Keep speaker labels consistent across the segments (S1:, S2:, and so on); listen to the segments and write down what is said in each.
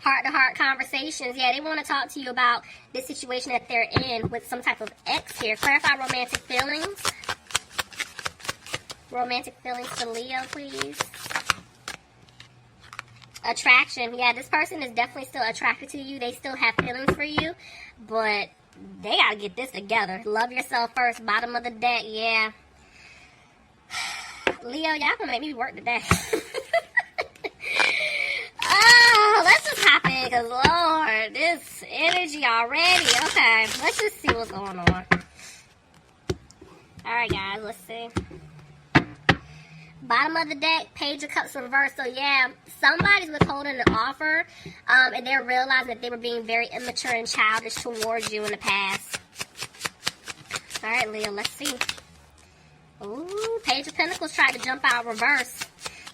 S1: heart-to-heart conversations. Yeah, they want to talk to you about this situation that they're in with some type of ex here. Clarify romantic feelings. Romantic feelings to Leo, please. Attraction. Yeah, this person is definitely still attracted to you. They still have feelings for you, but they got to get this together. Love yourself first. Bottom of the deck, yeah. Leo, y'all gonna make me work today. Oh, let's just hop in, because, Lord, this energy already. Okay, let's just see what's going on. Alright, guys, let's see. Bottom of the deck, Page of Cups reversed. So, yeah, somebody's withholding an offer, and they're realizing that they were being very immature and childish towards you in the past. Alright, Leo, let's see. Ooh, Page of Pentacles tried to jump out reverse.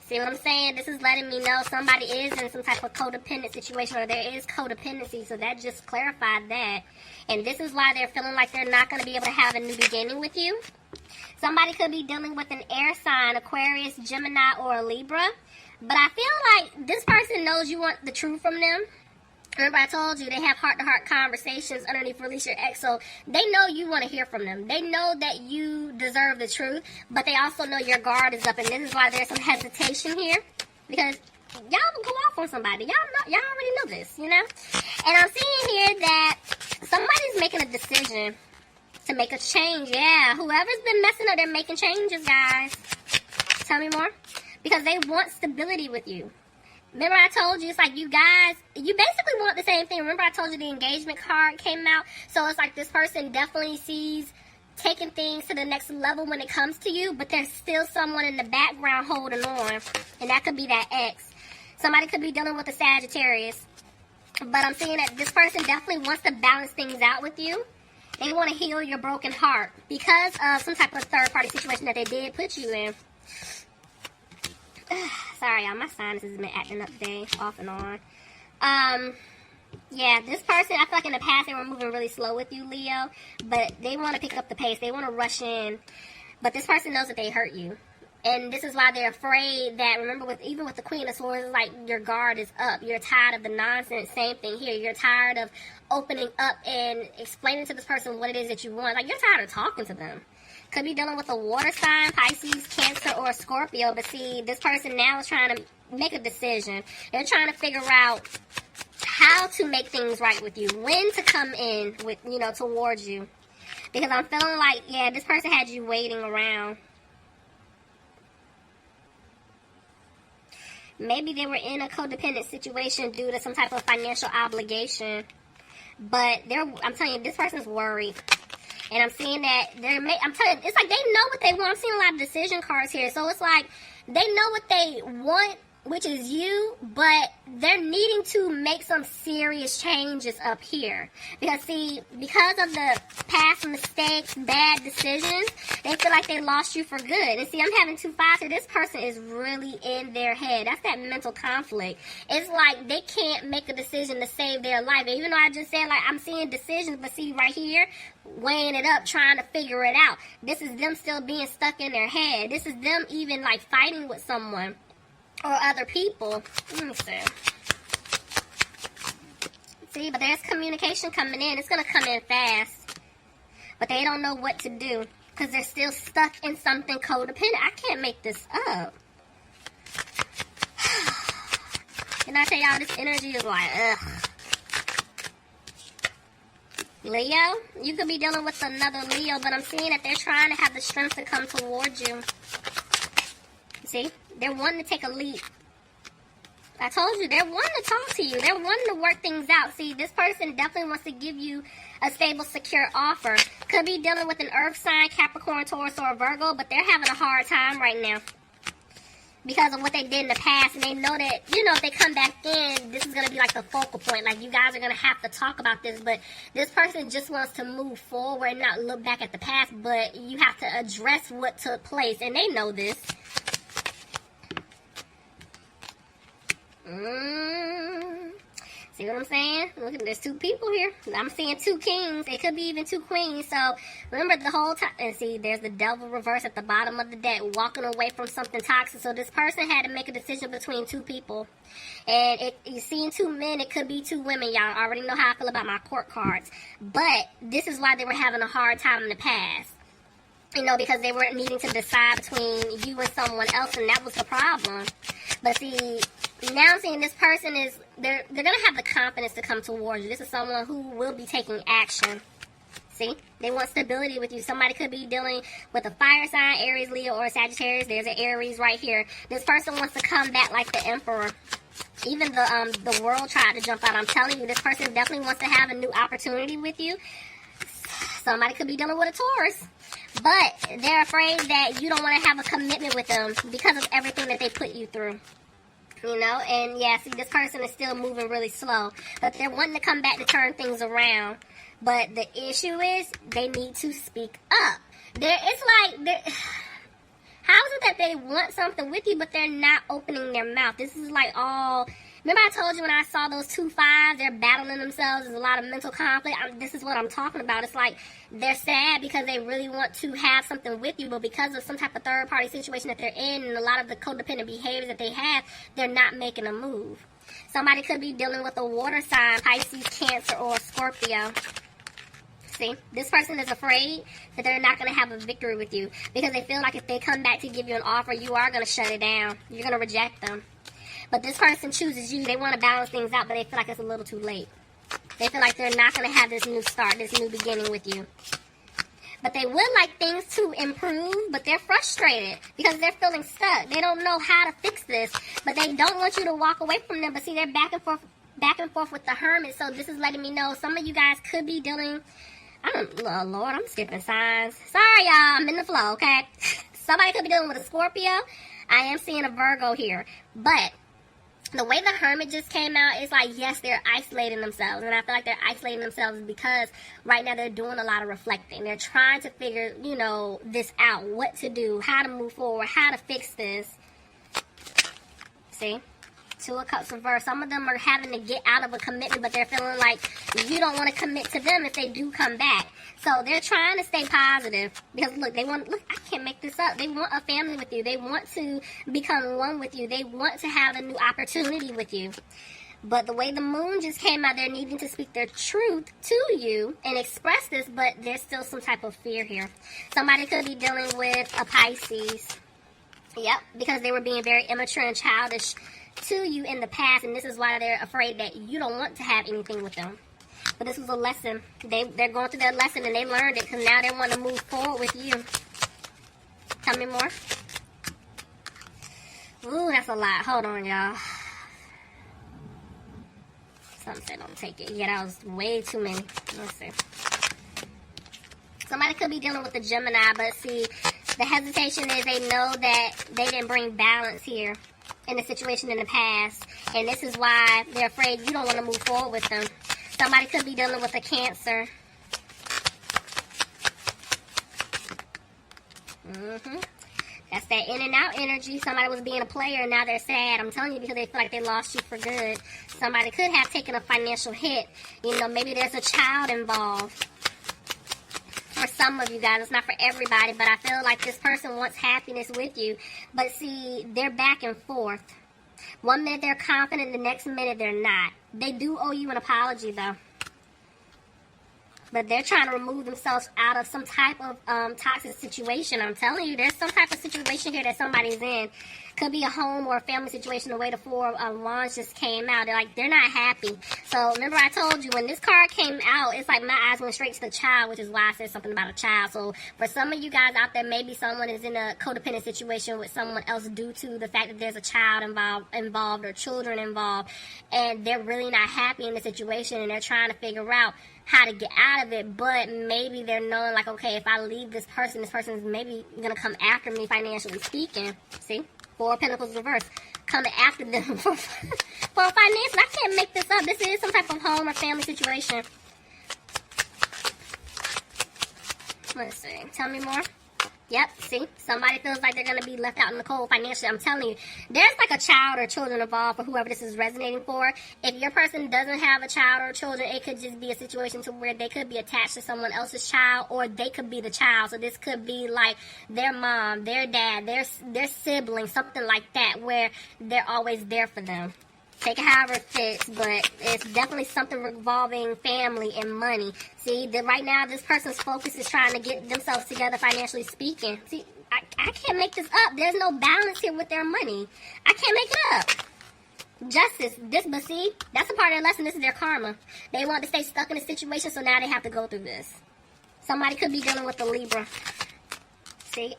S1: See what I'm saying? This is letting me know somebody is in some type of codependent situation, or there is codependency, so that just clarified that. And this is why they're feeling like they're not going to be able to have a new beginning with you. Somebody could be dealing with an air sign, Aquarius, Gemini, or a Libra. But I feel like this person knows you want the truth from them. Remember I told you they have heart-to-heart conversations underneath Release Your Ex, so they know you want to hear from them. They know that you deserve the truth, but they also know your guard is up, and this is why there's some hesitation here, because y'all will go off on somebody. Y'all already know this, you know? And I'm seeing here that somebody's making a decision to make a change. Yeah, whoever's been messing up, they're making changes, guys. Tell me more. Because they want stability with you. Remember I told you, it's like you guys, you basically want the same thing. Remember I told you the engagement card came out? So it's like this person definitely sees taking things to the next level when it comes to you, but there's still someone in the background holding on. And that could be that ex. Somebody could be dealing with a Sagittarius. But I'm seeing that this person definitely wants to balance things out with you. They want to heal your broken heart because of some type of third-party situation that they did put you in. Sorry, y'all. My sinuses has been acting up today, off and on. Yeah, this person, I feel like in the past they were moving really slow with you, Leo. But they want to pick up the pace. They want to rush in. But this person knows that they hurt you. And this is why they're afraid that, remember, even with the Queen of Swords, it's like your guard is up. You're tired of the nonsense. Same thing here. You're tired of opening up and explaining to this person what it is that you want. Like, you're tired of talking to them. Could be dealing with a water sign, Pisces, Cancer, or Scorpio. But see, this person now is trying to make a decision. They're trying to figure out how to make things right with you. When to come in with, towards you. Because I'm feeling like, yeah, this person had you waiting around. Maybe they were in a codependent situation due to some type of financial obligation. But I'm telling you, this person's worried. And I'm seeing that I'm telling you, it's like they know what they want. I'm seeing a lot of decision cards here. So it's like they know what they want, which is you, but they're needing to make some serious changes up here. Because of the past mistakes, bad decisions, they feel like they lost you for good. And see, I'm having 2 5s here. This person is really in their head. That's that mental conflict. It's like they can't make a decision to save their life. And even though I just said, like, I'm seeing decisions, but see right here, weighing it up, trying to figure it out. This is them still being stuck in their head. This is them even, like, fighting with someone. Or other people. Let me see. See, but there's communication coming in. It's going to come in fast. But they don't know what to do. Because they're still stuck in something codependent. I can't make this up. And I tell y'all, this energy is like, ugh. Leo, you could be dealing with another Leo. But I'm seeing that they're trying to have the strength to come towards you. See? They're wanting to take a leap. I told you, they're wanting to talk to you. They're wanting to work things out. See, this person definitely wants to give you a stable, secure offer. Could be dealing with an earth sign, Capricorn, Taurus, or Virgo, but they're having a hard time right now. Because of what they did in the past. And they know that, if they come back in, this is going to be like the focal point. Like, you guys are going to have to talk about this. But this person just wants to move forward and not look back at the past. But you have to address what took place. And they know this. See what I'm saying? Look, there's 2 people here. I'm seeing 2 kings. It could be even 2 queens. So remember the whole time. And see, there's the devil reverse at the bottom of the deck, walking away from something toxic. So this person had to make a decision between 2 people. And you're seeing 2 men. It could be 2 women. Y'all already know how I feel about my court cards. But this is why they were having a hard time in the past. You know, because they were needing to decide between you and someone else, and that was the problem. But see, now I'm seeing this person is, they're going to have the confidence to come towards you. This is someone who will be taking action. See? They want stability with you. Somebody could be dealing with a fire sign, Aries, Leo, or Sagittarius. There's an Aries right here. This person wants to come back like the Emperor. Even the world tried to jump out. I'm telling you, this person definitely wants to have a new opportunity with you. Somebody could be dealing with a Taurus. But they're afraid that you don't want to have a commitment with them because of everything that they put you through. You know? And yeah, see, this person is still moving really slow. But they're wanting to come back to turn things around. But the issue is they need to speak up. How is it that they want something with you, but they're not opening their mouth? This is like all... Remember I told you when I saw those 2 5s, they're battling themselves. There's a lot of mental conflict. This is what I'm talking about. It's like they're sad because they really want to have something with you, but because of some type of third-party situation that they're in and a lot of the codependent behaviors that they have, they're not making a move. Somebody could be dealing with a water sign, Pisces, Cancer, or Scorpio. See, this person is afraid that they're not going to have a victory with you because they feel like if they come back to give you an offer, you are going to shut it down. You're going to reject them. But this person chooses you. They want to balance things out, but they feel like it's a little too late. They feel like they're not going to have this new start, this new beginning with you. But they would like things to improve, but they're frustrated because they're feeling stuck. They don't know how to fix this, but they don't want you to walk away from them. But see, they're back and forth with the Hermit. So this is letting me know some of you guys could be dealing... Oh, Lord, I'm skipping signs. Sorry, y'all. I'm in the flow, okay? Somebody could be dealing with a Scorpio. I am seeing a Virgo here. But the way the Hermit just came out, it's like, yes, they're isolating themselves. And I feel like they're isolating themselves because right now they're doing a lot of reflecting. They're trying to figure, you know, this out. What to do, how to move forward, how to fix this. See? 2 of Cups reversed. Some of them are having to get out of a commitment, but they're feeling like you don't want to commit to them if they do come back. So they're trying to stay positive because look, I can't make this up. They want a family with you. They want to become one with you. They want to have a new opportunity with you. But the way the moon just came out, they're needing to speak their truth to you and express this, but there's still some type of fear here. Somebody could be dealing with a Pisces. Yep, because they were being very immature and childish to you in the past, and this is why they're afraid that you don't want to have anything with them. But this was a lesson. They're going through their lesson, and they learned it, because now they want to move forward with you. Tell me more. Ooh, that's a lot. Hold on, y'all. Something said don't take it. Yeah, that was way too many. Let's see. Somebody could be dealing with a Gemini, but see, the hesitation is they know that they didn't bring balance here in the situation in the past, and this is why they're afraid you don't want to move forward with them. Somebody could be dealing with a Cancer. That's that in and out energy. Somebody was being a player and now they're sad. I'm telling you, because they feel like they lost you for good. Somebody could have taken a financial hit. You know, maybe there's a child involved. For some of you guys, it's not for everybody, but I feel like this person wants happiness with you. But see, they're back and forth. 1 minute they're confident, the next minute they're not. They do owe you an apology, though. But they're trying to remove themselves out of some type of toxic situation. I'm telling you, there's some type of situation here that somebody's in. Could be a home or a family situation. The way the 4 of Wands just came out, they're not happy. So remember I told you, when this card came out, it's like my eyes went straight to the child, which is why I said something about a child. So for some of you guys out there, maybe someone is in a codependent situation with someone else due to the fact that there's a child involved or children involved, and they're really not happy in the situation, and they're trying to figure out how to get out of it. But maybe they're knowing, like, okay, if I leave this person is maybe gonna come after me, financially speaking. See? 4 of Pentacles reversed, coming after them for financial. I can't make this up. This is some type of home or family situation. Let's see. Tell me more. Yep, see? Somebody feels like they're going to be left out in the cold financially. I'm telling you, there's like a child or children involved for whoever this is resonating for. If your person doesn't have a child or children, it could just be a situation to where they could be attached to someone else's child, or they could be the child. So this could be like their mom, their dad, their sibling, something like that, where they're always there for them. Take it however it fits, but it's definitely something revolving family and money. See, right now, this person's focus is trying to get themselves together financially speaking. See, I can't make this up. There's no balance here with their money. I can't make it up. Justice. But see, that's a part of their lesson. This is their karma. They want to stay stuck in a situation, so now they have to go through this. Somebody could be dealing with a Libra. See,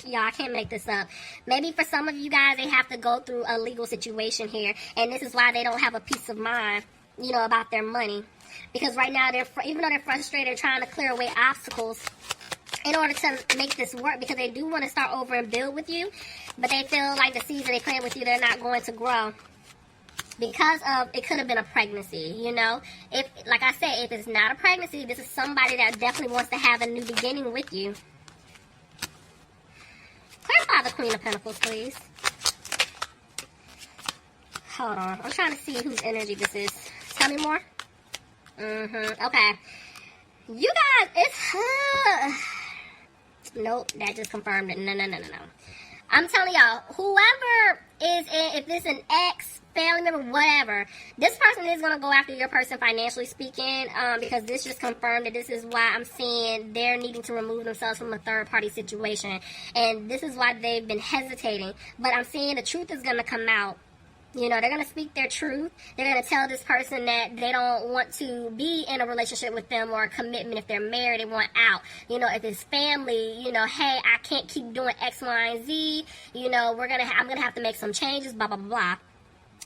S1: y'all, I can't make this up. Maybe for some of you guys, they have to go through a legal situation here, and this is why they don't have a peace of mind, about their money. Because right now, even though they're frustrated, they're trying to clear away obstacles in order to make this work, because they do want to start over and build with you, but they feel like the seeds that they plant with you, they're not going to grow. Because of, it could have been a pregnancy, If, like I said, if it's not a pregnancy, this is somebody that definitely wants to have a new beginning with you. Clarify the Queen of Pentacles, please. Hold on. I'm trying to see whose energy this is. Tell me more. Okay. You guys, it's... Nope, that just confirmed it. No. I'm telling y'all, whoever is in, if it's an ex, family member, whatever, this person is going to go after your person financially speaking, because this just confirmed that this is why I'm seeing they're needing to remove themselves from a third-party situation. And this is why they've been hesitating. But I'm seeing the truth is going to come out. They're going to speak their truth. They're going to tell this person that they don't want to be in a relationship with them or a commitment. If they're married, they want out. If it's family, hey, I can't keep doing X, Y, and Z. I'm going to have to make some changes, blah, blah, blah.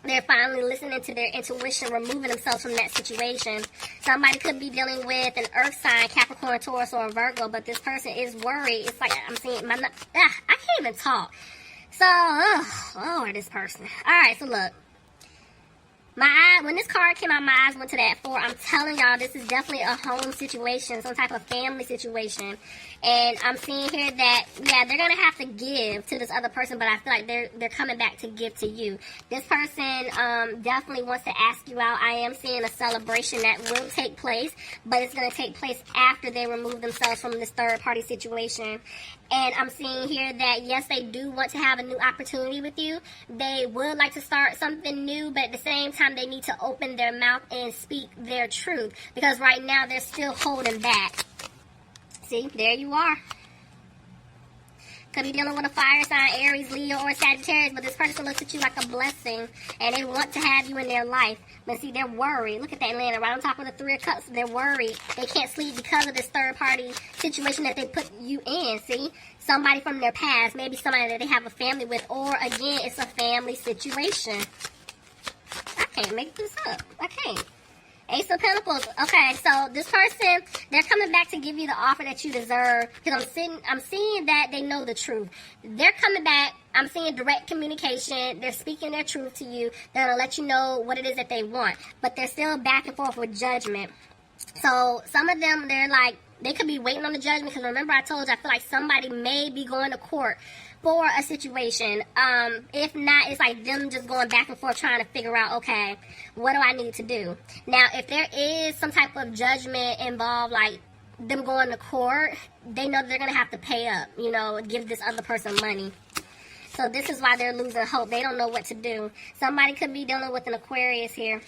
S1: They're finally listening to their intuition, removing themselves from that situation. Somebody could be dealing with an earth sign, Capricorn, Taurus, or a Virgo, but this person is worried. It's like I'm seeing I can't even talk. So, Lord, this person. All right, so look. When this card came out, my eyes went to that 4. I'm telling y'all, this is definitely a home situation, some type of family situation. And I'm seeing here that, they're going to have to give to this other person, but I feel like they're coming back to give to you. This person definitely wants to ask you out. I am seeing a celebration that will take place, but it's going to take place after they remove themselves from this third-party situation. And I'm seeing here that, yes, they do want to have a new opportunity with you. They would like to start something new, but at the same time, they need to open their mouth and speak their truth. Because right now, they're still holding back. See, there you are. Could be dealing with a fire sign, Aries, Leo, or Sagittarius, but this person looks at you like a blessing, and they want to have you in their life. But see, they're worried. Look at that landing right on top of the 3 of Cups. They're worried. They can't sleep because of this third-party situation that they put you in, see? Somebody from their past, maybe somebody that they have a family with, or, again, it's a family situation. I can't make this up. I can't. Ace of Pentacles. Okay, so this person, they're coming back to give you the offer that you deserve. Because I'm seeing that they know the truth. They're coming back. I'm seeing direct communication. They're speaking their truth to you. They're going to let you know what it is that they want. But they're still back and forth with judgment. So some of them, they could be waiting on the judgment. Because remember I told you, I feel like somebody may be going to court for a situation. If not, it's like them just going back and forth trying to figure out, okay, what do I need to do? Now, if there is some type of judgment involved, like them going to court, they know they're going to have to pay up, give this other person money. So this is why they're losing hope. They don't know what to do. Somebody could be dealing with an Aquarius here.